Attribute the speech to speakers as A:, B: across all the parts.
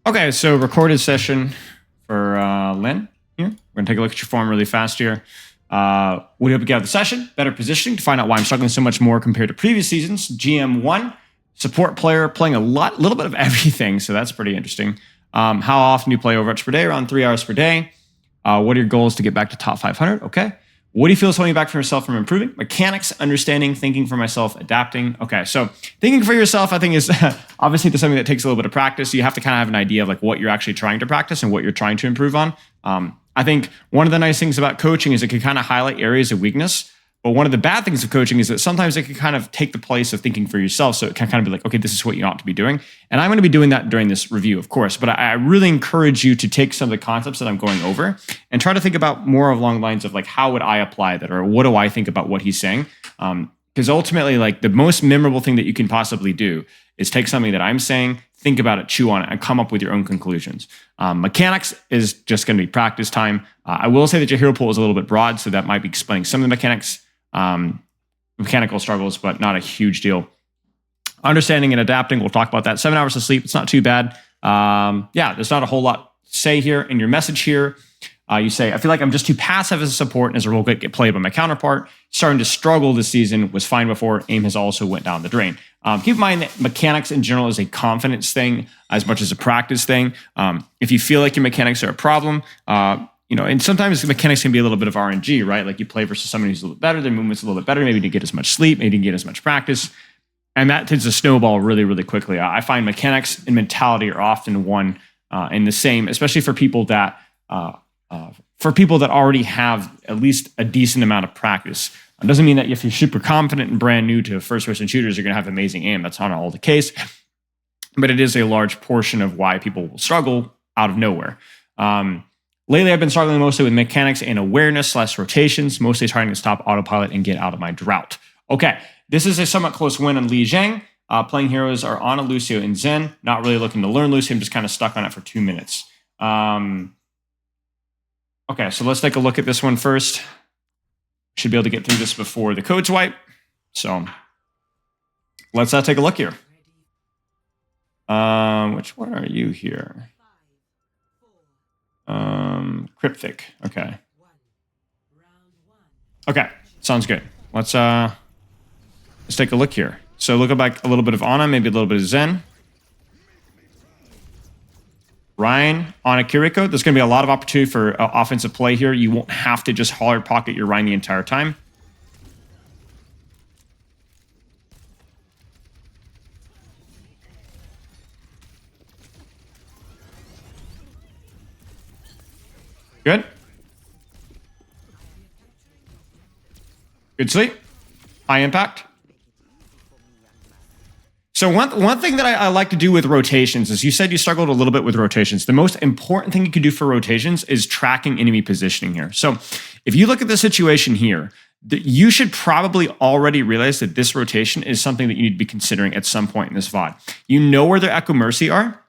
A: Okay, so recorded session for Lynn here. We're going to take a look at your form really fast here. We hope you get out of the session, better positioning to find out why I'm struggling so much more compared to previous seasons. GM1, support player, playing a little bit of everything, so that's pretty interesting. How often do you play Overwatch per day? Around 3 hours per day. What are your goals to get back to top 500? Okay. What do you feel is holding you back from yourself from improving? Mechanics, understanding, thinking for myself, adapting. Okay, so thinking for yourself, I think is obviously something that takes a little bit of practice. You have to kind of have an idea of like what you're actually trying to practice and what you're trying to improve on. I think one of the nice things about coaching is it can kind of highlight areas of weakness. But one of the bad things of coaching is that sometimes it can kind of take the place of thinking for yourself. So it can kind of be like, okay, this is what you ought to be doing. And I'm going to be doing that during this review, of course. But I really encourage you to take some of the concepts that I'm going over and try to think about more along the lines of like, how would I apply that? Or what do I think about what he's saying? Because ultimately, like the most memorable thing that you can possibly do is take something that I'm saying, think about it, chew on it, and come up with your own conclusions. Mechanics is just going to be practice time. I will say that your hero pool is a little bit broad, so that might be explaining some of the mechanical struggles, but not a huge deal. Understanding and adapting, we'll talk about that. 7 hours of sleep, it's not too bad. Yeah, there's not a whole lot to say here. In your message here, you say, I feel like I'm just too passive as a support and as a role get played by my counterpart. Starting to struggle this season, was fine before. Aim has also went down the drain. Keep in mind that mechanics in general is a confidence thing as much as a practice thing. If you feel like your mechanics are a problem, and sometimes the mechanics can be a little bit of RNG, right? Like you play versus someone who's a little bit better, their movement's a little bit better, maybe you didn't get as much sleep, maybe you didn't get as much practice. And that tends to snowball really, really quickly. I find mechanics and mentality are often one and the same, especially for people that already have at least a decent amount of practice. It doesn't mean that if you're super confident and brand new to first-person shooters, you're going to have amazing aim. That's not all the case. But it is a large portion of why people will struggle out of nowhere. Lately, I've been struggling mostly with mechanics and awareness/rotations, mostly trying to stop autopilot and get out of my drought. Okay, this is a somewhat close win on Li Zhang. Playing heroes are Ana, Lucio, and Zen. Not really looking to learn Lucio. I'm just kind of stuck on it for 2 minutes. Okay, so let's take a look at this one first. Should be able to get through this before the codes wipe. So let's take a look here. Which one are you here? Cryptic. Okay. Okay, sounds good. Let's take a look here. So look back a little bit of Ana, maybe a little bit of Zen. Ryan, Ana, Kiriko. There's going to be a lot of opportunity for offensive play here. You won't have to just hard pocket your Ryan the entire time. Good. Good sleep. High impact. So one thing that I like to do with rotations is you said you struggled a little bit with rotations. The most important thing you can do for rotations is tracking enemy positioning here. So if you look at the situation here, you should probably already realize that this rotation is something that you need to be considering at some point in this VOD. You know where their Echo Mercy are.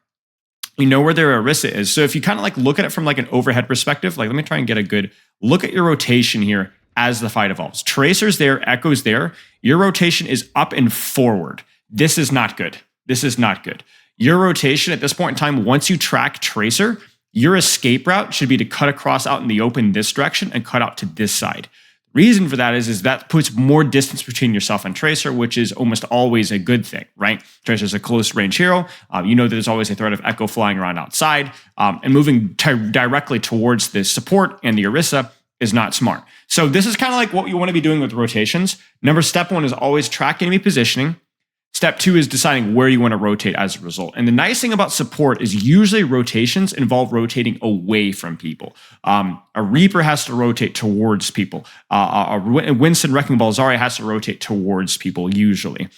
A: You know where their Orisa is. So if you kind of like look at it from like an overhead perspective, like let me try and get a good look at your rotation here as the fight evolves. Tracer's there, Echo's there. Your rotation is up and forward. This is not good. This is not good. Your rotation at this point in time, once you track Tracer, your escape route should be to cut across out in the open this direction and cut out to this side. Reason for that is that puts more distance between yourself and Tracer, which is almost always a good thing, right? Tracer's a close range hero. You know that there's always a threat of Echo flying around outside, and moving directly towards the support and the Orisa is not smart. So this is kind of like what you want to be doing with rotations. Step 1 is always track enemy positioning. Step 2 is deciding where you want to rotate as a result. And the nice thing about support is usually rotations involve rotating away from people. A Reaper has to rotate towards people. A Winston Wrecking Ball Zarya has to rotate towards people usually.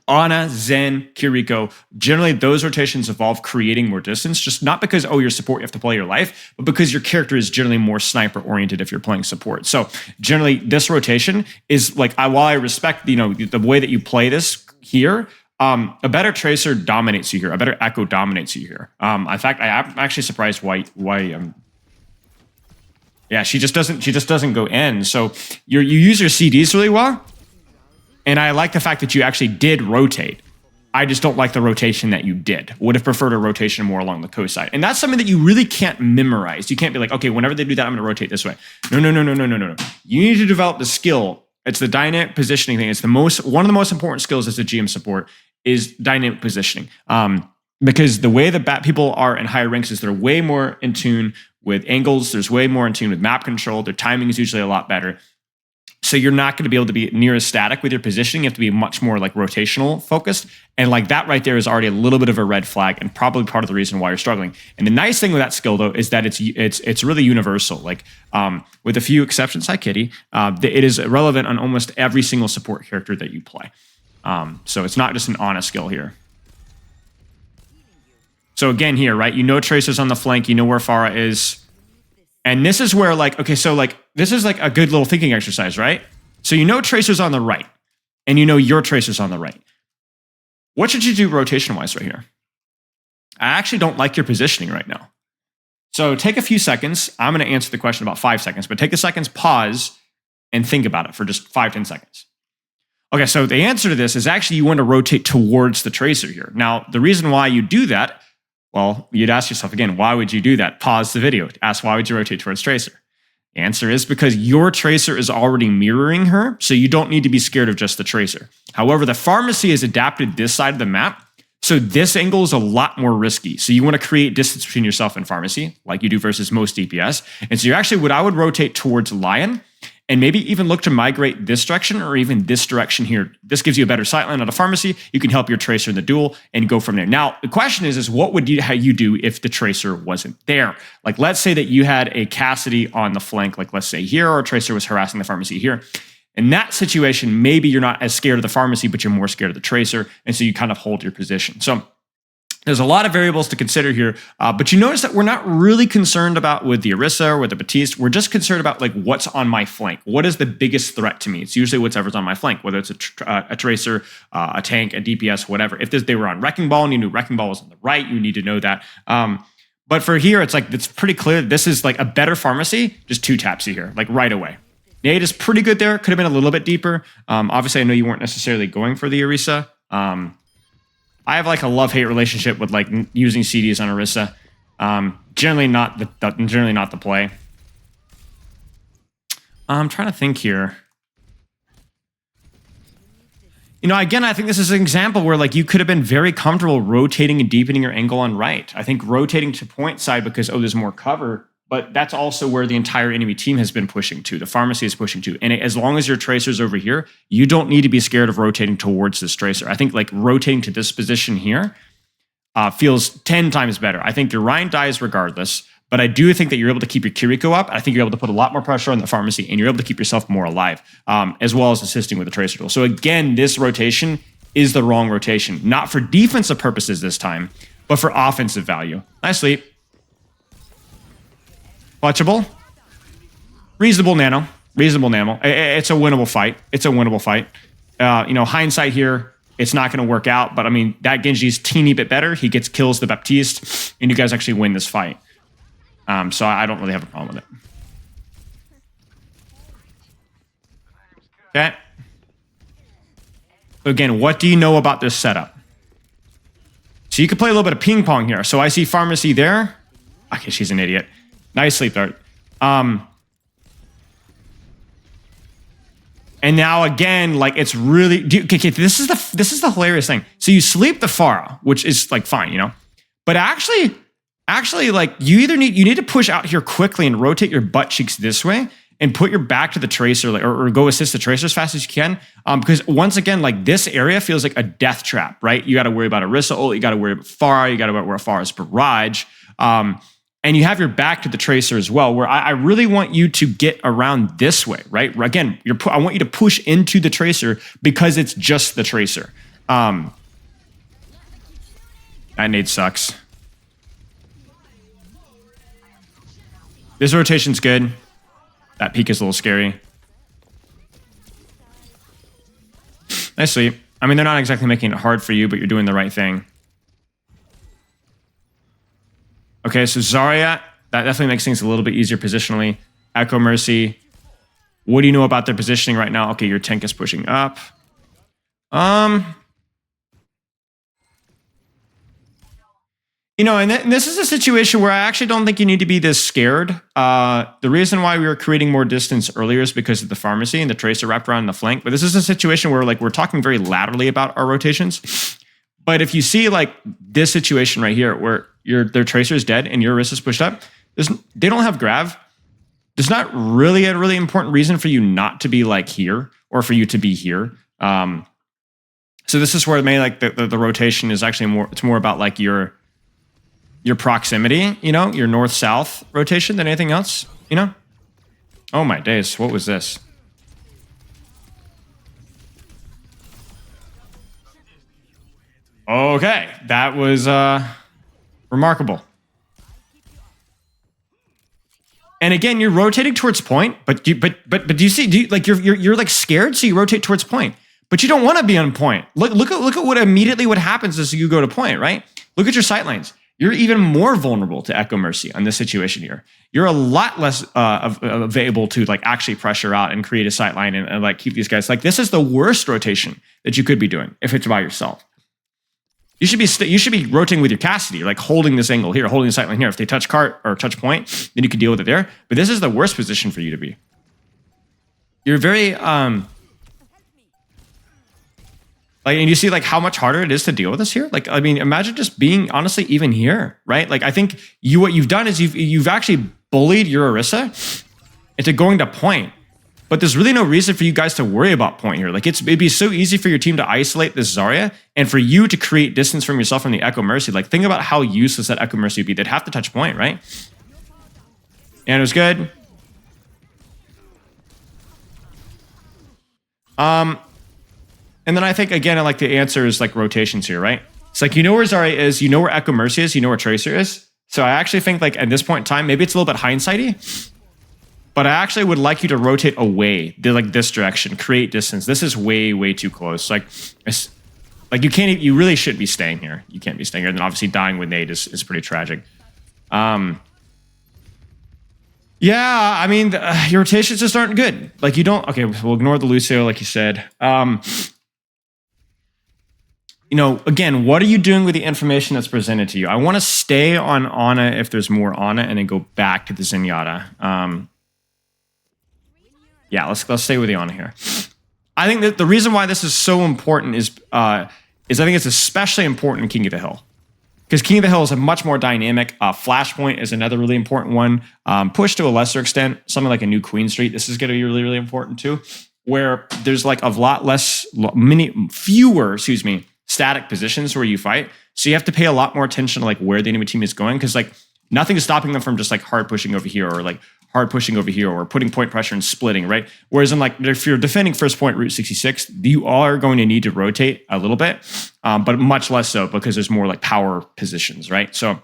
A: Ana, Zen, Kiriko, generally those rotations involve creating more distance, just not because, you're support, you have to play your life, but because your character is generally more sniper oriented if you're playing support. So generally this rotation is like, while I respect, the way that you play this here, a better Tracer dominates you here. A better Echo dominates you here. In fact, I'm actually surprised why yeah, she just doesn't go in. So you use your CDs really well. And I like the fact that you actually did rotate. I just don't like the rotation that you did. Would have preferred a rotation more along the coast side. And that's something that you really can't memorize. You can't be like, okay, whenever they do that, I'm going to rotate this way. No. You need to develop the skill. It's the dynamic positioning thing. It's one of the most important skills as a GM support is dynamic positioning. Because the way that people are in higher ranks is they're way more in tune with angles. There's way more in tune with map control. Their timing is usually a lot better. So you're not going to be able to be near as static with your positioning. You have to be much more like rotational focused. And like that right there is already a little bit of a red flag and probably part of the reason why you're struggling. And the nice thing with that skill though is that it's really universal. Like with a few exceptions, hi Kitty, it is relevant on almost every single support character that you play. So it's not just an honest skill here. So again here, right? You know Tracer's on the flank. You know where Pharah is. And this is where like, okay, so like, this is like a good little thinking exercise, right? So you know Tracer's on the right, and you know your Tracer's on the right. What should you do rotation-wise right here? I actually don't like your positioning right now. So take a few seconds. I'm going to answer the question about 5 seconds, but take a second's pause and think about it for just 5-10 seconds. Okay, so the answer to this is actually you want to rotate towards the Tracer here. Now, the reason why you do that, well, you'd ask yourself again, why would you do that? Pause the video. Ask why would you rotate towards Tracer? The answer is because your Tracer is already mirroring her, so you don't need to be scared of just the Tracer. However, the pharmacy has adapted this side of the map, so this angle is a lot more risky. So you want to create distance between yourself and pharmacy, like you do versus most DPS. And so you're actually, what I would rotate towards Lion, and maybe even look to migrate this direction or even this direction here. This gives you a better sightline on a pharmacy. You can help your Tracer in the duel and go from there. Now, the question is what would how you do if the Tracer wasn't there? Like, let's say that you had a Cassidy on the flank, like let's say here, or a Tracer was harassing the pharmacy here. In that situation, maybe you're not as scared of the pharmacy, but you're more scared of the Tracer. And so you kind of hold your position. So there's a lot of variables to consider here, but you notice that we're not really concerned about with the Orisa or with the Baptiste. We're just concerned about like what's on my flank. What is the biggest threat to me? It's usually whatever's on my flank, whether it's a Tracer, a tank, a DPS, whatever. If they were on Wrecking Ball and you knew Wrecking Ball was on the right, you need to know that. But for here, it's like it's pretty clear. This is like a better pharmacy, just 2 taps you here, like right away. Nade is pretty good there. Could have been a little bit deeper. Obviously, I know you weren't necessarily going for the Orisa. I have like a love-hate relationship with like using CDs on Orisa. Generally not the play. I'm trying to think here. You know, again, I think this is an example where like you could have been very comfortable rotating and deepening your angle on right. I think rotating to point side because, oh, there's more cover, but that's also where the entire enemy team has been pushing to. The pharmacy is pushing to. And as long as your Tracer's over here, you don't need to be scared of rotating towards this Tracer. I think like rotating to this position here feels 10 times better. I think your Ryan dies regardless, but I do think that you're able to keep your Kiriko up. I think you're able to put a lot more pressure on the pharmacy, and you're able to keep yourself more alive, as well as assisting with the Tracer tool. So again, this rotation is the wrong rotation. Not for defensive purposes this time, but for offensive value. Nice sleep. Clutchable. Reasonable nano. Reasonable nano. It's a winnable fight. It's a winnable fight. You know, hindsight here, it's not going to work out. But I mean, that Genji's teeny bit better. He kills the Baptiste, and you guys actually win this fight. So I don't really have a problem with it. Okay. So again, what do you know about this setup? So you can play a little bit of ping pong here. So I see pharmacy there. Okay, she's an idiot. Nice sleep dart. And now again, like it's really okay, this is the hilarious thing. So you sleep the Pharah, which is like fine, you know, but actually like you need to push out here quickly and rotate your butt cheeks this way and put your back to the Tracer, like, or go assist the Tracer as fast as you can. Because once again, like this area feels like a death trap, right? You got to worry about Orisa ult, you got to worry about Pharah, you got to worry about Pharah's barrage. And you have your back to the Tracer as well, where I really want you to get around this way, right? Again, I want you to push into the Tracer because it's just the Tracer. That nade sucks. This rotation's good. That peek is a little scary. Nice sleep. I mean, they're not exactly making it hard for you, but you're doing the right thing. Okay, so Zarya, that definitely makes things a little bit easier positionally. Echo Mercy. What do you know about their positioning right now? Okay, your tank is pushing up. You know, and this is a situation where I actually don't think you need to be this scared. The reason why we were creating more distance earlier is because of the pharmacy and the tracer wrapped around the flank. But this is a situation where like we're talking very laterally about our rotations. But if you see like this situation right here where their tracer is dead and your wrist is pushed up, they don't have grav. There's not really a really important reason for you not to be like here or for you to be here. So this is where maybe like the rotation is actually more, it's more about like your proximity, you know, your north-south rotation than anything else, you know? Oh my days, what was this? Okay, that was remarkable. And again, you're rotating towards point, but do you see? Like you're like scared, so you rotate towards point, but you don't want to be on point. Look at what immediately what happens as you go to point, right? Look at your sight lines. You're even more vulnerable to Echo Mercy on this situation here. You're a lot less able to like actually pressure out and create a sight line and like keep these guys. Like this is the worst rotation that you could be doing if it's by yourself. You should be rotating with your Cassidy, like holding this angle here, holding the sight line here. If they touch cart or touch point, then you can deal with it there. But this is the worst position for you to be. You're very like, and you see like how much harder it is to deal with this here. Like, I mean, imagine just being honestly even here, right? Like, I think what you've done is you've actually bullied your Orisa into going to point. But there's really no reason for you guys to worry about point here. Like it'd be so easy for your team to isolate this Zarya and for you to create distance from yourself from the Echo Mercy. Like think about how useless that Echo Mercy would be. They'd have to touch point, right? And it was good. And then I think again, I like the answer is like rotations here, right? It's like you know where Zarya is, you know where Echo Mercy is, you know where Tracer is. So I actually think like at this point in time, maybe it's a little bit hindsighty. But I actually would like you to rotate away, like this direction, create distance. This is way, way too close. Like you can't, you really shouldn't be staying here. You can't be staying here. And then obviously dying with nade is pretty tragic. Yeah, I mean, your rotations just aren't good. Like you don't, okay, we'll ignore the Lucio, like you said. You know, again, what are you doing with the information that's presented to you? I want to stay on Ana if there's more Ana and then go back to the Zenyatta. Yeah, let's stay with the Ana here. I think that the reason why this is so important is I think it's especially important in King of the Hill. Because King of the Hill is a much more dynamic. Flashpoint is another really important one. Push to a lesser extent, something like a new Queen Street. This is going to be really, really important too. Where there's like a lot less, fewer, static positions where you fight. So you have to pay a lot more attention to like where the enemy team is going. Because like nothing is stopping them from just like hard pushing over here or like hard pushing over here or putting point pressure and splitting, right? Whereas in like, if you're defending first point Route 66, you are going to need to rotate a little bit, but much less so because there's more like power positions, right? So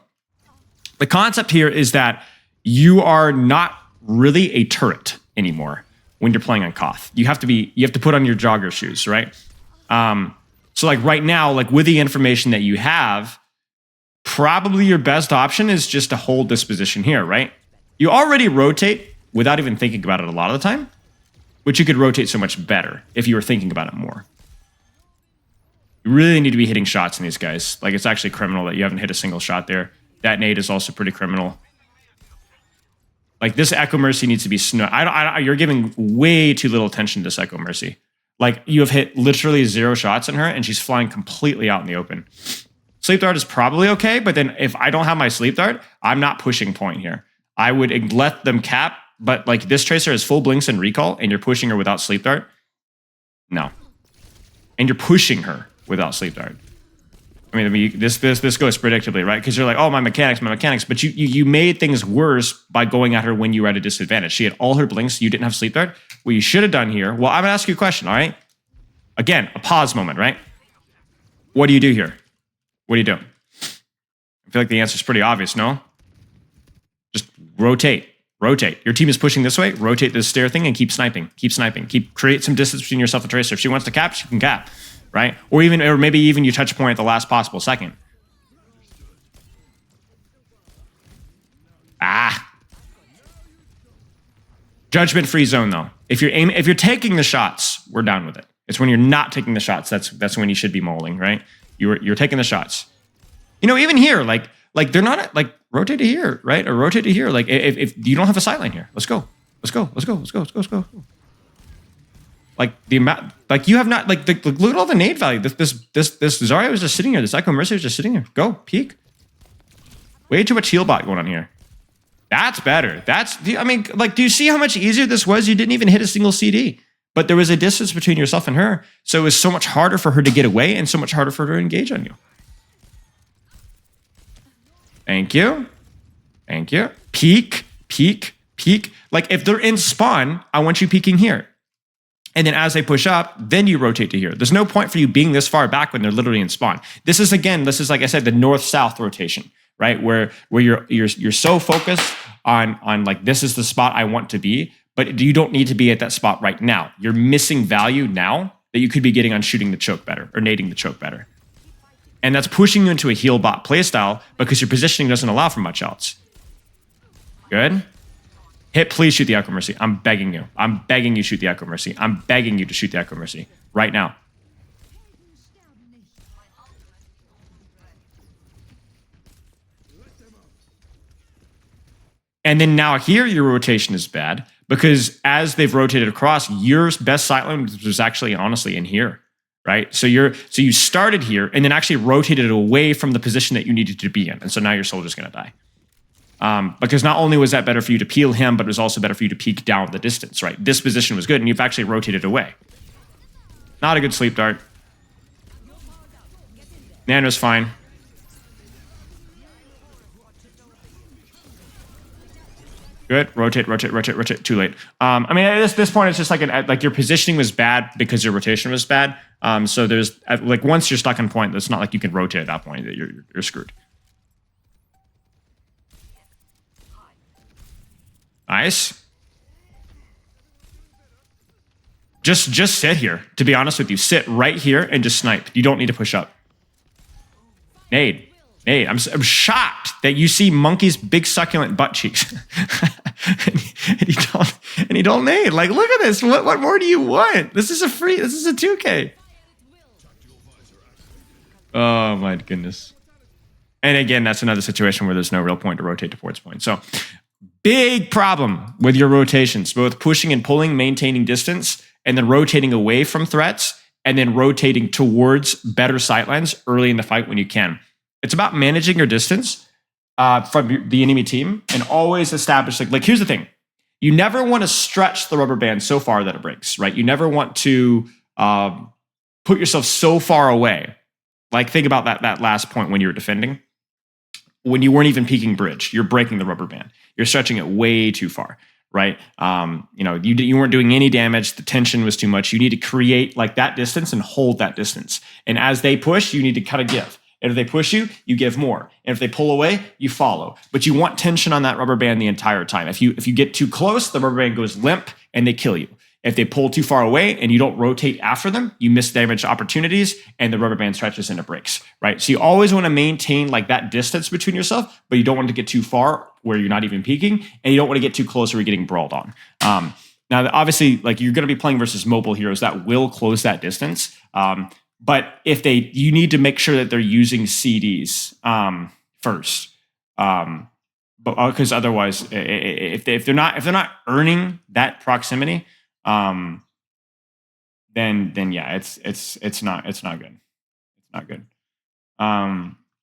A: the concept here is that you are not really a turret anymore when you're playing on Koth. You have to put on your jogger shoes, right? So like right now, like with the information that you have, probably your best option is just to hold this position here, right? You already rotate without even thinking about it a lot of the time, but you could rotate so much better if you were thinking about it more. You really need to be hitting shots in these guys. Like it's actually criminal that you haven't hit a single shot there. That nade is also pretty criminal. Like this Echo Mercy needs to be you're giving way too little attention to this Echo Mercy. Like you have hit literally 0 shots in her and she's flying completely out in the open. Sleep dart is probably okay, but then if I don't have my sleep dart, I'm not pushing point here. I would let them cap, but like this Tracer has full blinks and recall and you're pushing her without sleep dart. No. And you're pushing her without sleep dart. I mean this goes predictably, right? Because you're like, oh, my mechanics. But you made things worse by going at her when you were at a disadvantage. She had all her blinks. You didn't have sleep dart. What you should have done here, well, I'm going to ask you a question, all right? Again, a pause moment, right? What do you do here? What do you do? I feel like the answer is pretty obvious, no? Just rotate. Your team is pushing this way. Rotate this stair thing and keep sniping. Create some distance between yourself and Tracer. If she wants to cap, she can cap, right? Or maybe even you touch point at the last possible second. Judgment-free zone though. If you're taking the shots, we're down with it. It's when you're not taking the shots that's when you should be mauling, right? You're taking the shots. You know, even here, like like they're not like rotate to here, right? Or rotate to here. Like if you don't have a sight line here, let's go. Let's go. Let's go. Let's go. Let's go. Let's go. Like the amount, like you have not like look at all the nade value. This Zarya was just sitting here. This Echo Mercy was just sitting here. Go peek. Way too much heal bot going on here. That's better. I mean, like, do you see how much easier this was? You didn't even hit a single CD, but there was a distance between yourself and her, so it was so much harder for her to get away and so much harder for her to engage on you. Thank you. Thank you. Peek, peek, peek. Like if they're in spawn, I want you peeking here. And then as they push up, then you rotate to here. There's no point for you being this far back when they're literally in spawn. This is like I said, the north-south rotation, right? Where you're so focused on like, this is the spot I want to be, but you don't need to be at that spot right now. You're missing value now that you could be getting on shooting the choke better or nading the choke better. And that's pushing you into a heal bot playstyle because your positioning doesn't allow for much else. Good. Hit, please shoot the Echo Mercy. I'm begging you. I'm begging you shoot the Echo Mercy. I'm begging you to shoot the Echo Mercy right now. And then now here your rotation is bad because as they've rotated across, your best sightline was actually honestly in here, right? So you started here and then actually rotated away from the position that you needed to be in. And so now your soldier's going to die. Because not only was that better for you to peel him, but it was also better for you to peek down the distance, right? This position was good, and you've actually rotated away. Not a good sleep dart. Nano's fine. Good. Rotate, rotate, rotate, rotate. Too late. I mean, at this point, it's just like your positioning was bad because your rotation was bad. So there's like once you're stuck in point, it's not like you can rotate at that point. That you're screwed. Nice. Just sit here. To be honest with you, sit right here and just snipe. You don't need to push up. Nade. Nade. I'm shocked that you see Monkey's big succulent butt cheeks. and you don't nade. Like, look at this. What more do you want? This is a 2K. Oh my goodness. And again, that's another situation where there's no real point to rotate towards point. So big problem with your rotations, both pushing and pulling, maintaining distance, and then rotating away from threats, and then rotating towards better sightlines early in the fight when you can. It's about managing your distance from the enemy team and always establish, like here's the thing. You never want to stretch the rubber band so far that it breaks, right? You never want to put yourself so far away. Like think about that last point when you were defending. When you weren't even peeking bridge, you're breaking the rubber band. You're stretching it way too far, right? You weren't doing any damage. The tension was too much. You need to create like that distance and hold that distance. And as they push, you need to kind of give. And if they push you, you give more. And if they pull away, you follow. But you want tension on that rubber band the entire time. If you get too close, the rubber band goes limp and they kill you. If they pull too far away and you don't rotate after them, you miss damage opportunities and the rubber band stretches and it breaks, right? So you always want to maintain like that distance between yourself, but you don't want to get too far where you're not even peeking, and you don't want to get too close where you're getting brawled on. Now, obviously, like you're going to be playing versus mobile heroes that will close that distance. But you need to make sure that they're using CDs first, because otherwise, if they're not earning that proximity, then yeah, it's not good. It's not good.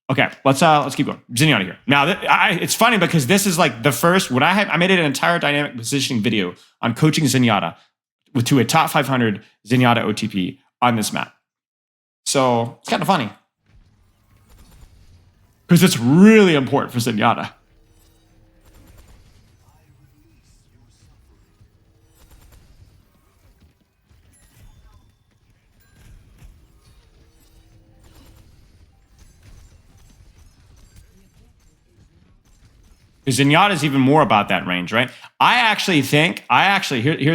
A: Okay, let's keep going. Zenyatta here. Now, it's funny because this is like the first. I made an entire dynamic positioning video on coaching Zenyatta to a top 500 Zenyatta OTP on this map. So it's kind of funny because it's really important for Zenyatta. Because Zenyatta is even more about that range, right? Here's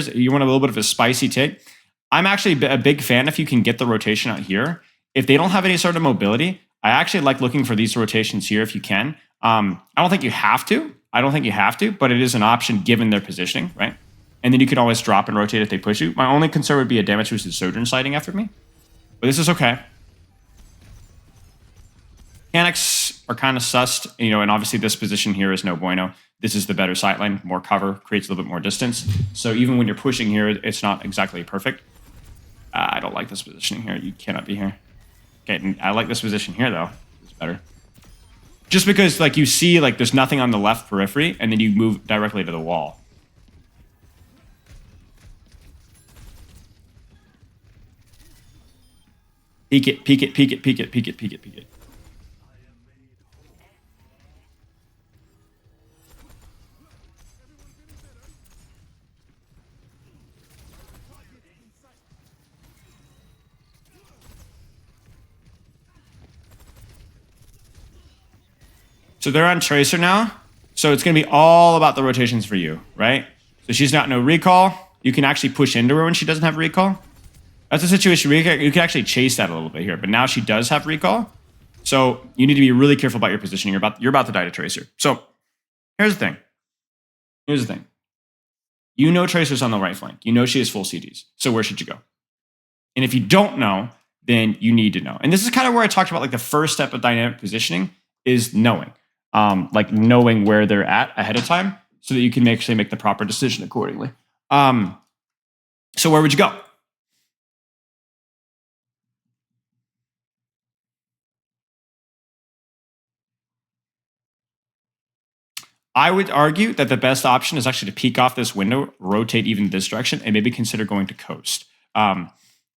A: you want a little bit of a spicy take. I'm actually a big fan if you can get the rotation out here. If they don't have any sort of mobility, I actually like looking for these rotations here if you can. I don't think you have to. But it is an option given their positioning, right? And then you can always drop and rotate if they push you. My only concern would be a damage boosted Sojourn sliding after me. But this is okay. Mechanics are kind of sussed, you know, and obviously this position here is no bueno. This is the better sightline, more cover, creates a little bit more distance. So even when you're pushing here, it's not exactly perfect. I don't like this positioning here. You cannot be here. Okay, I like this position here though. It's better. Just because like you see like there's nothing on the left periphery and then you move directly to the wall. Peek it, peek it, peek it, peek it, peek it, peek it, peek it. So they're on Tracer now. So it's going to be all about the rotations for you, right? So she's got no recall. You can actually push into her when she doesn't have recall. That's a situation where you can actually chase that a little bit here. But now she does have recall. So you need to be really careful about your positioning. You're about to die to Tracer. So here's the thing. Here's the thing. You know Tracer's on the right flank. You know she has full CDs. So where should you go? And if you don't know, then you need to know. And this is kind of where I talked about like the first step of dynamic positioning is knowing. Like knowing where they're at ahead of time so that you can actually make the proper decision accordingly. So where would you go? I would argue that the best option is actually to peek off this window, rotate even this direction, and maybe consider going to coast.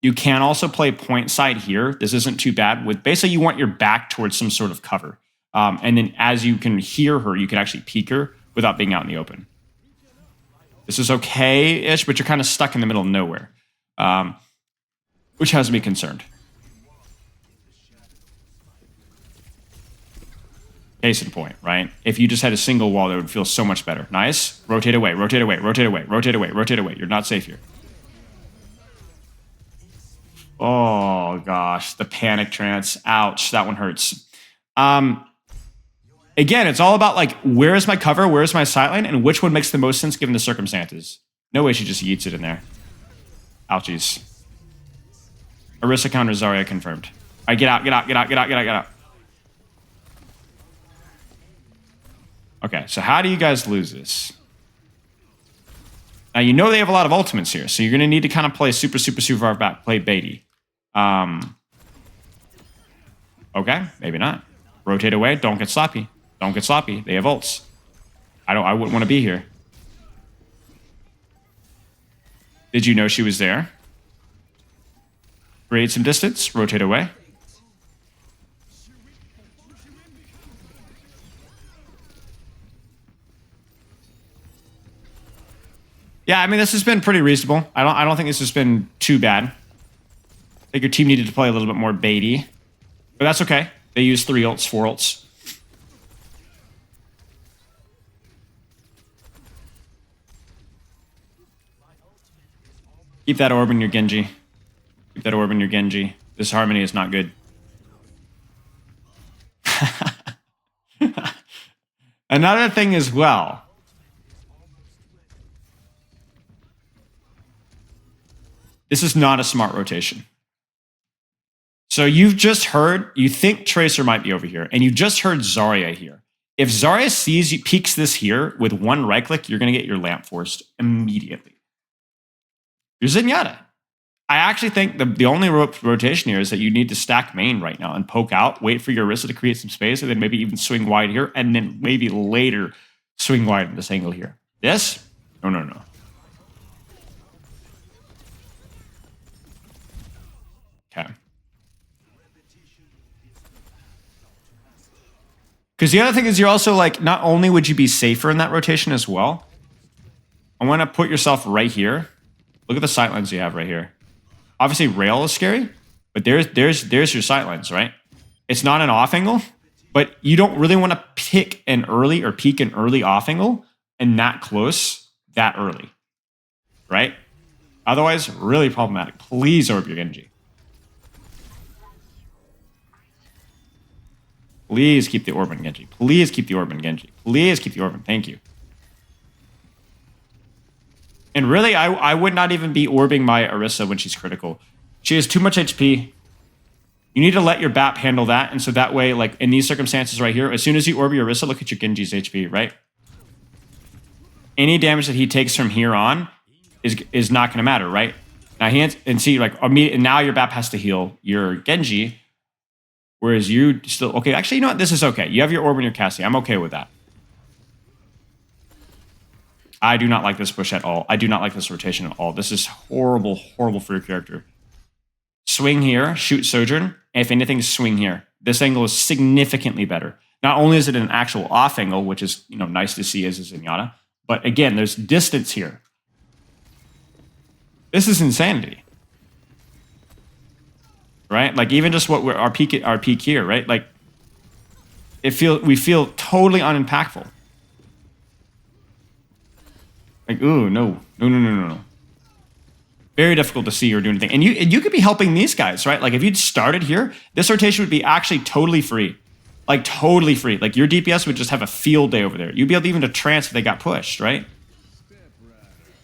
A: You can also play point side here. This isn't too bad. With basically, you want your back towards some sort of cover. And then as you can hear her, you can actually peek her without being out in the open. This is okay-ish, but you're kind of stuck in the middle of nowhere, which has me concerned. Case in point, right? If you just had a single wall, that would feel so much better. Nice. Rotate away, rotate away, rotate away, rotate away, rotate away. You're not safe here. Oh, gosh. The panic trance. Ouch. That one hurts. Again, it's all about, like, where is my cover, where is my sightline, and which one makes the most sense given the circumstances. No way she just yeets it in there. Ouchies. Orisa counter Zarya confirmed. All right, get out, get out, get out, get out, get out, get out. Okay, so how do you guys lose this? Now, you know they have a lot of ultimates here, so you're going to need to kind of play super far back, play baity. Okay, maybe not. Rotate away, don't get sloppy. Don't get sloppy. They have ults. I wouldn't want to be here. Did you know she was there? Create some distance, rotate away. Yeah, I mean, this has been pretty reasonable. I don't think this has been too bad. I think your team needed to play a little bit more baity. But that's okay. They used 3 ults, 4 ults. Keep that orb in your Genji. Keep that orb in your Genji. This Harmony is not good. Another thing as well. This is not a smart rotation. So you've just heard, you think Tracer might be over here, and you just heard Zarya here. If Zarya sees you, peeks this here with one right click, you're going to get your lamp forced immediately. You're Zenyatta. I actually think the only rotation here is that you need to stack main right now and poke out, wait for your Orisa to create some space, and then maybe even swing wide here, and then maybe later swing wide in this angle here. This? No, no, no. Okay. Because the other thing is you're also like, not only would you be safer in that rotation as well, I want to put yourself right here. Look at the sightlines you have right here. Obviously, rail is scary, but there's your sightlines, right? It's not an off angle, but you don't really want to pick an early or peek an early off angle and that close that early, right? Otherwise, really problematic. Please orb your Genji. Please keep the orb in Genji. Please keep the orb in Genji. Please keep the orb in. Thank you. And really, I would not even be orbing my Orisa when she's critical. She has too much HP. You need to let your BAP handle that. And so that way, like in these circumstances right here, as soon as you orb your Orisa, look at your Genji's HP, right? Any damage that he takes from here on is not going to matter, right? Now and see, like, and now your BAP has to heal your Genji, whereas you still, okay, actually, you know what? This is okay. You have your orb and your Cassie. I'm okay with that. I do not like this push at all. I do not like this rotation at all. This is horrible, horrible for your character. Swing here, shoot Sojourn. If anything, swing here. This angle is significantly better. Not only is it an actual off angle, which is nice to see as a Zenyatta, but again, there's distance here. This is insanity, right? Like even just what our peak here, right? Like we feel totally unimpactful. Like no. Very difficult to see or do anything. And you could be helping these guys, right? Like if you'd started here, this rotation would be actually totally free. Like totally free. Like your DPS would just have a field day over there. You'd be able to even to trance if they got pushed, right?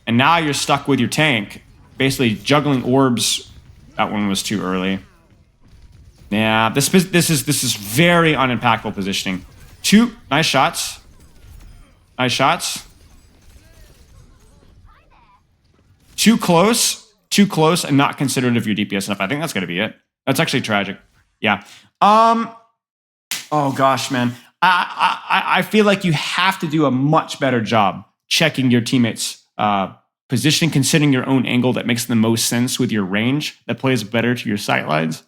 A: And now you're stuck with your tank, basically juggling orbs. That one was too early. Yeah, this is very unimpactful positioning. Two nice shots. Nice shots. Too close, and not considerate of your DPS enough. I think that's going to be it. That's actually tragic. Yeah. Oh gosh, man. I feel like you have to do a much better job checking your teammates' positioning, considering your own angle that makes the most sense with your range, that plays better to your sightlines,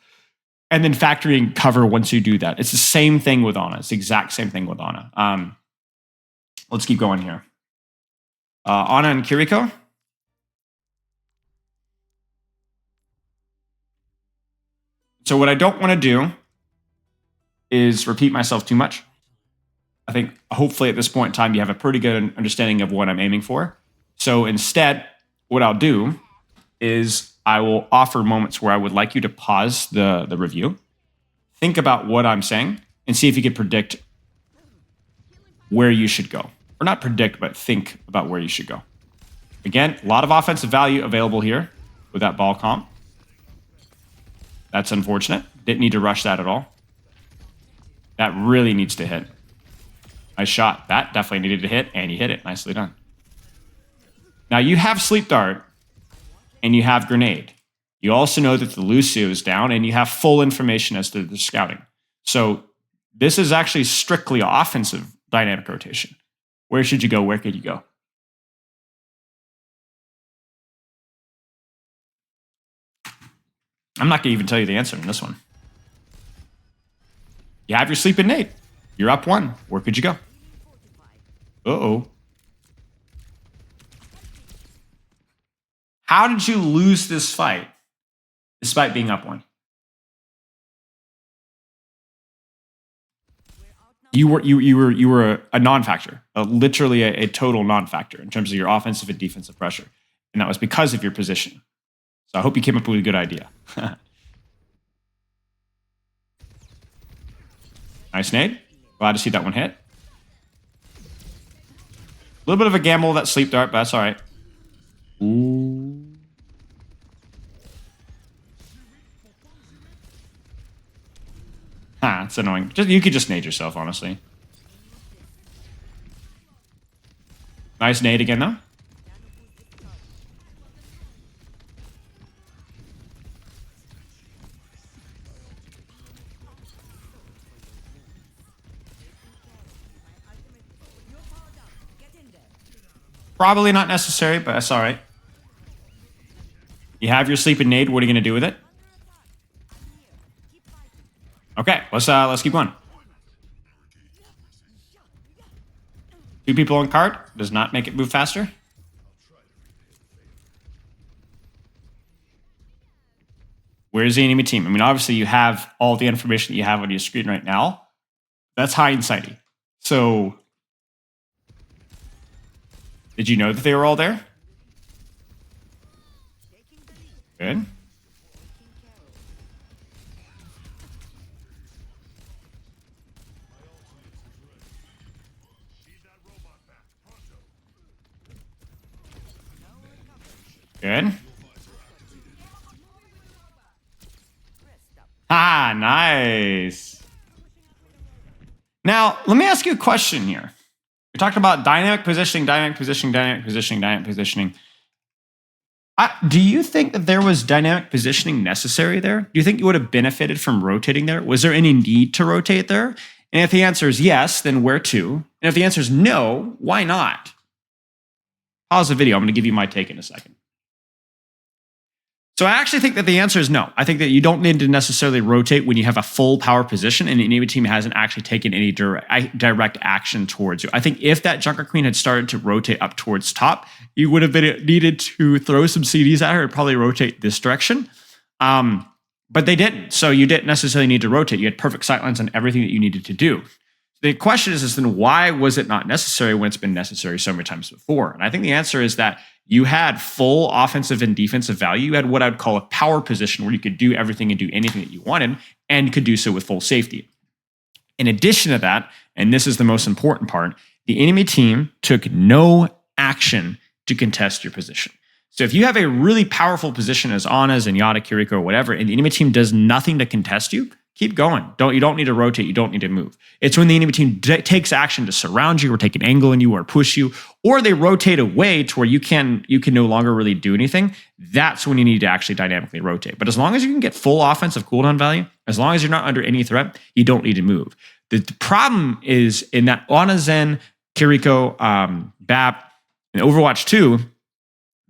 A: and then factoring cover once you do that. It's the same thing with Ana. It's the exact same thing with Ana. Let's keep going here. Ana and Kiriko. So what I don't want to do is repeat myself too much. I think hopefully at this point in time, you have a pretty good understanding of what I'm aiming for. So instead, what I'll do is I will offer moments where I would like you to pause the review, think about what I'm saying, and see if you could predict where you should go. Or not predict, but think about where you should go. Again, a lot of offensive value available here with that ball comp. That's unfortunate. Didn't need to rush that at all. That really needs to hit. Nice shot. That definitely needed to hit, and you hit it. Nicely done. Now you have Sleep Dart, and you have Grenade. You also know that the Lucio is down, and you have full information as to the scouting. So this is actually strictly offensive dynamic rotation. Where should you go? Where could you go? I'm not going to even tell you the answer in this one. You have your Sleeping Nate. You're up 1. Where could you go? Uh-oh. How did you lose this fight despite being up 1? You were a non-factor, literally a total non-factor in terms of your offensive and defensive pressure. And that was because of your position. So I hope you came up with a good idea. Nice nade. Glad to see that one hit. A little bit of a gamble, that Sleep Dart, but that's all right. Ooh. It's annoying. You could just nade yourself, honestly. Nice nade again, though. Probably not necessary, but that's all right. You have your Sleeping Nade. What are you going to do with it? Okay, let's keep going. 2 people on card does not make it move faster. Where's the enemy team? I mean, obviously you have all the information that you have on your screen right now. That's hindsighty. So, did you know that they were all there? Good. Good. Nice. Now, let me ask you a question here. We talked about dynamic positioning, dynamic positioning, dynamic positioning, dynamic positioning. Do you think that there was dynamic positioning necessary there? Do you think you would have benefited from rotating there? Was there any need to rotate there? And if the answer is yes, then where to? And if the answer is no, why not? Pause the video. I'm going to give you my take in a second. So I actually think that the answer is no. I think that you don't need to necessarily rotate when you have a full power position and the enemy team hasn't actually taken any direct action towards you. I think if that Junker Queen had started to rotate up towards top, you would have needed to throw some CDs at her and probably rotate this direction. But they didn't. So you didn't necessarily need to rotate. You had perfect sightlines on everything that you needed to do. The question is then why was it not necessary when it's been necessary so many times before? And I think the answer is that you had full offensive and defensive value. You had what I would call a power position where you could do everything and do anything that you wanted and could do so with full safety. In addition to that, and this is the most important part, the enemy team took no action to contest your position. So if you have a really powerful position as Ana, Zenyatta, Kiriko, or whatever, and the enemy team does nothing to contest you, keep going. You don't need to rotate. You don't need to move. It's when the enemy team takes action to surround you or take an angle on you or push you, or they rotate away to where you can no longer really do anything. That's when you need to actually dynamically rotate. But as long as you can get full offensive cooldown value, as long as you're not under any threat, you don't need to move. The problem is in that Ana, Zen, Kiriko, BAP, and Overwatch 2,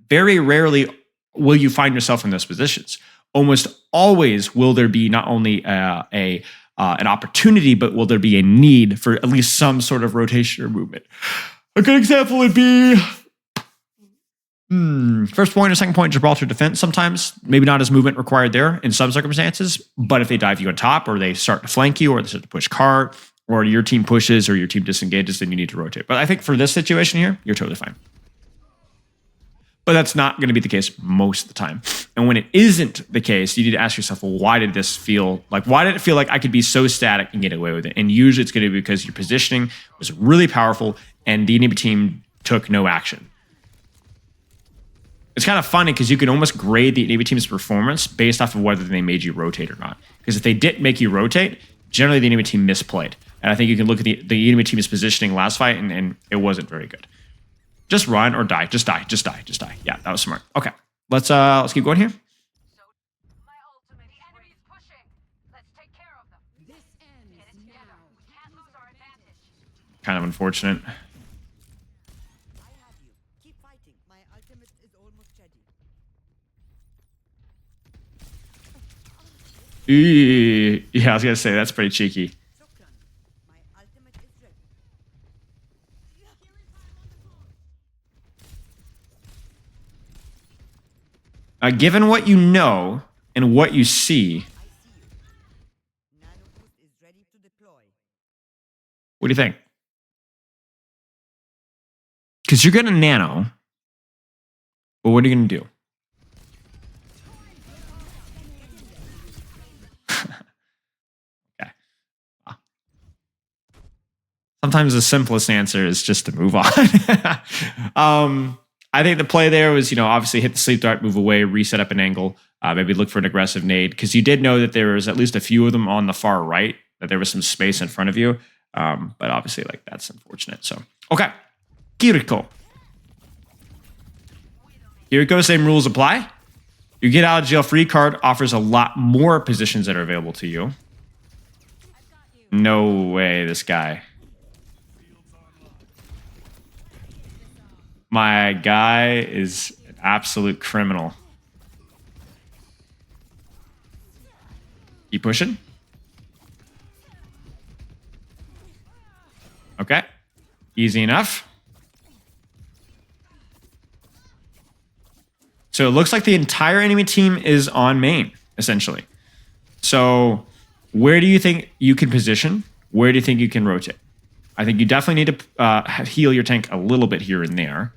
A: very rarely will you find yourself in those positions. Almost always will there be not only an opportunity, but will there be a need for at least some sort of rotation or movement. A good example would be first point or second point Gibraltar defense. Sometimes maybe not as movement required there in some circumstances, but if they dive you on top or they start to flank you or they start to push cart or your team pushes or your team disengages, then you need to rotate. But I think for this situation here, you're totally fine. But that's not going to be the case most of the time. And when it isn't the case, you need to ask yourself, well, why did it feel like I could be so static and get away with it? And usually it's going to be because your positioning was really powerful and the enemy team took no action. It's kind of funny because you can almost grade the enemy team's performance based off of whether they made you rotate or not. Because if they didn't make you rotate, generally the enemy team misplayed. And I think you can look at the enemy team's positioning last fight and it wasn't very good. Just run or die. Just die. Just die. Just die. Yeah, that was smart. Okay, let's keep going here.
B: So, my ultimate. The enemy's pushing. Let's take care of them. This ends Get it together. We can't lose our advantage.
A: Kind of unfortunate.
C: I have you. Keep fighting. My ultimate is almost ready.
A: Yeah, I was gonna say that's pretty cheeky.
C: Shukran. My ultimate is ready.
A: Given what you know and what you see,
C: I see you. Nano boost is ready to deploy.
A: what do you think? Because you're gonna nano, but what are you gonna do? Okay. Sometimes the simplest answer is just to move on. I think the play there was, obviously hit the sleep dart, move away, reset up an angle, maybe look for an aggressive nade, because you did know that there was at least a few of them on the far right, that there was some space in front of you. But obviously, that's unfortunate. So, okay. Kiriko. Kiriko, same rules apply. Your get out of jail free card offers a lot more positions that are available to you. No way, this guy. My guy is an absolute criminal. Keep pushing. Okay. Easy enough. So it looks like the entire enemy team is on main, essentially. So where do you think you can position? Where do you think you can rotate? I think you definitely need to heal your tank a little bit here and there.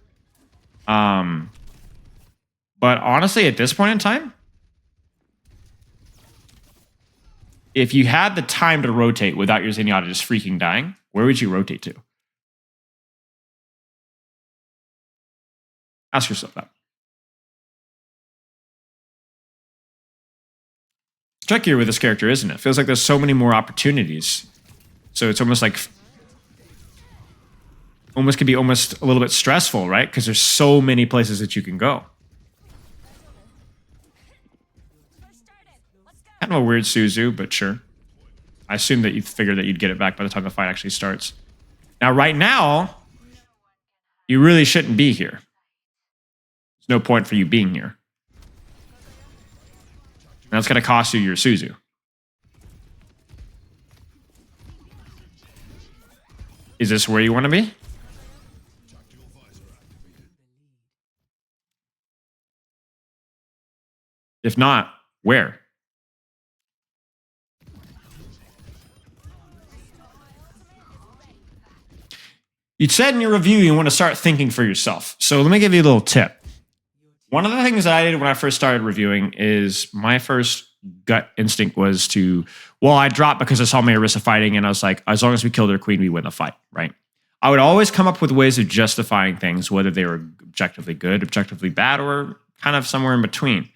A: But honestly, at this point in time, if you had the time to rotate without your Zenyatta just freaking dying, where would you rotate to? Ask yourself that. trickier with this character, isn't it? Feels like there's so many more opportunities. So it's almost like could be almost a little bit stressful, right? Because there's so many places that you can go. Kind of a weird Suzu, but sure. I assume that you figured that you'd get it back by the time the fight actually starts. Now, right now, you really shouldn't be here. There's no point for you being here. And that's going to cost you your Suzu. Is this where you want to be? If not, where? You said in your review you want to start thinking for yourself. So let me give you a little tip. One of the things that I did when I first started reviewing is my first gut instinct was to, well, I dropped because I saw Marissa fighting and I was like, as long as we kill their queen, we win the fight, right? I would always come up with ways of justifying things, whether they were objectively good, objectively bad, or kind of somewhere in between.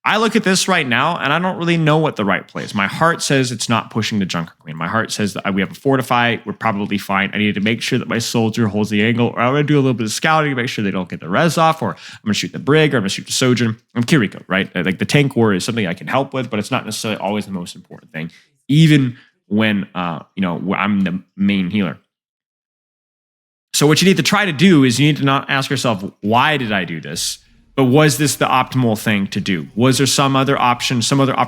A: I look at this right now, and I don't really know what the right play is. My heart says it's not pushing the Junker Queen. My heart says that we have a fortify. We're probably fine. I need to make sure that my soldier holds the angle, or I'm going to do a little bit of scouting to make sure they don't get the res off, or I'm going to shoot the Brig, or I'm going to shoot the Sojourn. I'm Kiriko, right? Like the tank war is something I can help with, but it's not necessarily always the most important thing, even when I'm the main healer. So what you need to try to do is you need to not ask yourself, why did I do this? But was this the optimal thing to do? Was there some other option,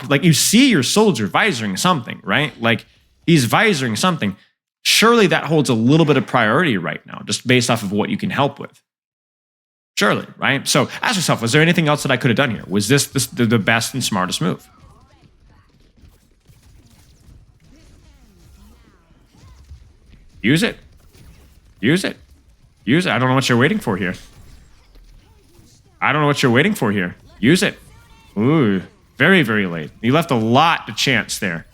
A: like you see your soldier visoring something, right? Like he's visoring something. Surely that holds a little bit of priority right now, just based off of what you can help with. Surely, right? So ask yourself, was there anything else that I could have done here? Was this the best and smartest move? Use it. Use it. Use it. I don't know what you're waiting for here. I don't know what you're waiting for here. Use it. Ooh, very, very late. You left a lot to chance there.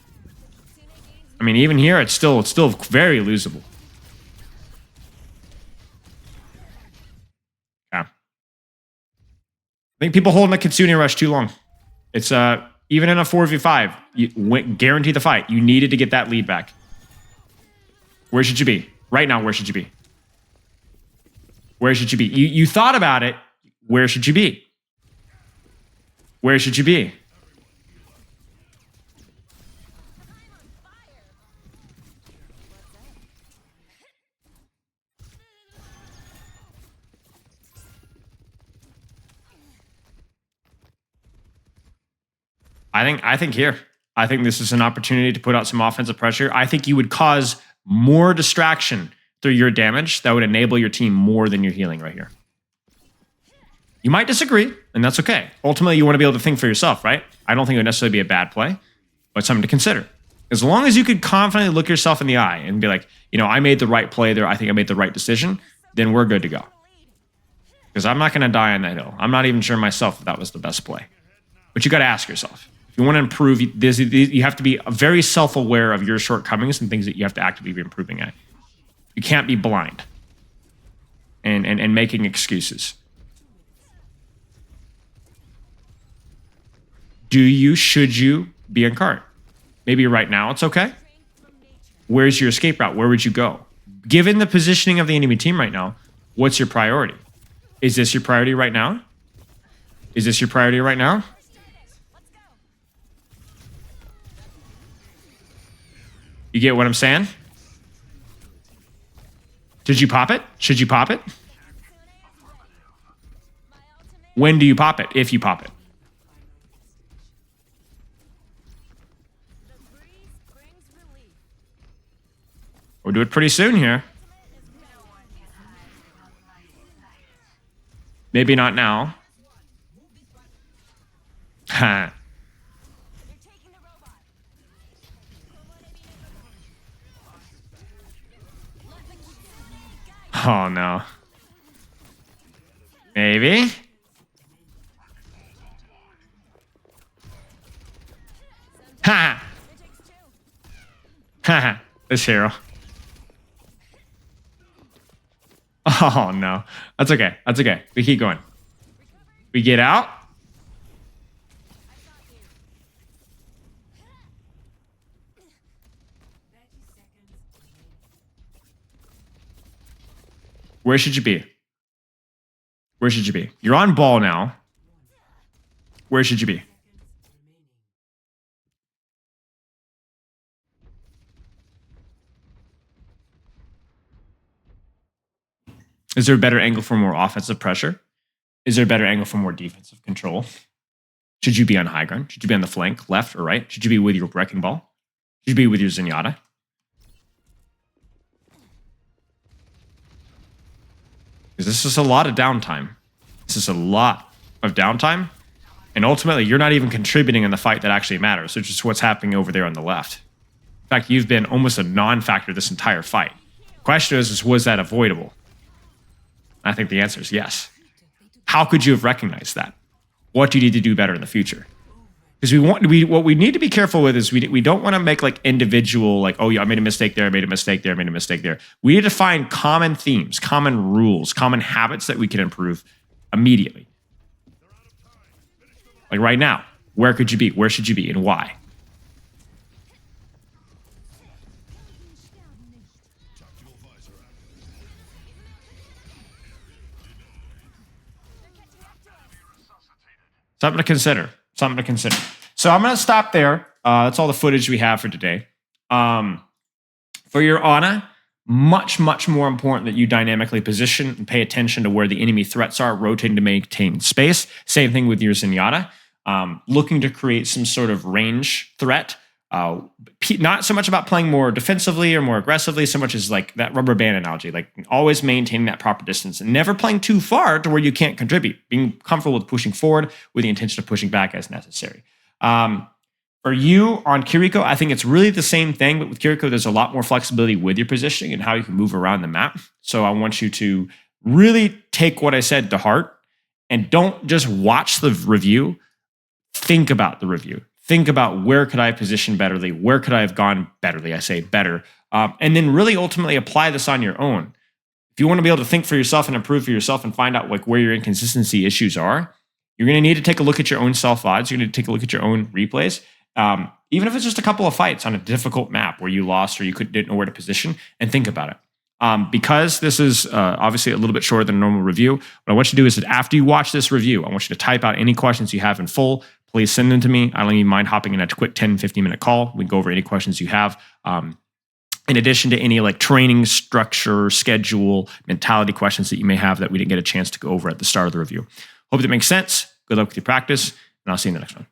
A: I mean, even here, it's still very losable. Yeah. I think people holding the Kitsune Rush too long. It's even in a 4v5, you guarantee the fight. You needed to get that lead back. Where should you be? Right now, where should you be? Where should you be? You thought about it. Where should you be? Where should you be? I think here. I think this is an opportunity to put out some offensive pressure. I think you would cause more distraction through your damage that would enable your team more than your healing right here. You might disagree, and that's okay. Ultimately, you want to be able to think for yourself, right? I don't think it would necessarily be a bad play, but something to consider. As long as you could confidently look yourself in the eye and be like, I made the right play there. I think I made the right decision. Then we're good to go. Because I'm not going to die on that hill. I'm not even sure myself if that was the best play. But you got to ask yourself. If you want to improve, you have to be very self-aware of your shortcomings and things that you have to actively be improving at. You can't be blind and making excuses. Should you be in cart? Maybe right now it's okay. Where's your escape route? Where would you go? Given the positioning of the enemy team right now, what's your priority? Is this your priority right now? Is this your priority right now? You get what I'm saying? Did you pop it? Should you pop it? When do you pop it? If you pop it. We'll do it pretty soon here. Maybe not now. Ha. Oh no. Maybe. Ha. Ha. This hero. Oh no. That's okay. That's okay. We keep going. We get out. Where should you be? Where should you be? You're on ball now. Where should you be? Is there a better angle for more offensive pressure? Is there a better angle for more defensive control? Should you be on high ground? Should you be on the flank, left or right? Should you be with your wrecking ball? Should you be with your Zenyatta? Because this is a lot of downtime. This is a lot of downtime. And ultimately, you're not even contributing in the fight that actually matters, which is what's happening over there on the left. In fact, you've been almost a non-factor this entire fight. Question is was that avoidable? I think the answer is yes. How could you have recognized that? What do you need to do better in the future? Because what we need to be careful with is we don't want to make like individual, like, oh yeah, I made a mistake there, I made a mistake there, I made a mistake there. We need to find common themes, common rules, common habits that we can improve immediately. Like right now, where could you be? Where should you be and why? Something to consider. Something to consider. So I'm going to stop there. That's all the footage we have for today. For your Ana, much, much more important that you dynamically position and pay attention to where the enemy threats are, rotating to maintain space. Same thing with your Zenyatta. Looking to create some sort of range threat. Not so much about playing more defensively or more aggressively, so much as like that rubber band analogy, like always maintaining that proper distance and never playing too far to where you can't contribute, being comfortable with pushing forward with the intention of pushing back as necessary. For you on Kiriko, I think it's really the same thing, but with Kiriko, there's a lot more flexibility with your positioning and how you can move around the map. So I want you to really take what I said to heart and don't just watch the review. Think about the review. Think about where could I have positioned betterly? Where could I have gone betterly? I say better. And then really ultimately apply this on your own. If you want to be able to think for yourself and improve for yourself and find out like where your inconsistency issues are, you're going to need to take a look at your own self-odds. You're going to take a look at your own replays. Even if it's just a couple of fights on a difficult map where you lost or you didn't know where to position, and think about it. Because this is obviously a little bit shorter than a normal review, what I want you to do is that after you watch this review, I want you to type out any questions you have in full. Please send them to me. I don't even mind hopping in a quick 10, 15-minute call. We can go over any questions you have. In addition to any like training structure, schedule, mentality questions that you may have that we didn't get a chance to go over at the start of the review. Hope that makes sense. Good luck with your practice, and I'll see you in the next one.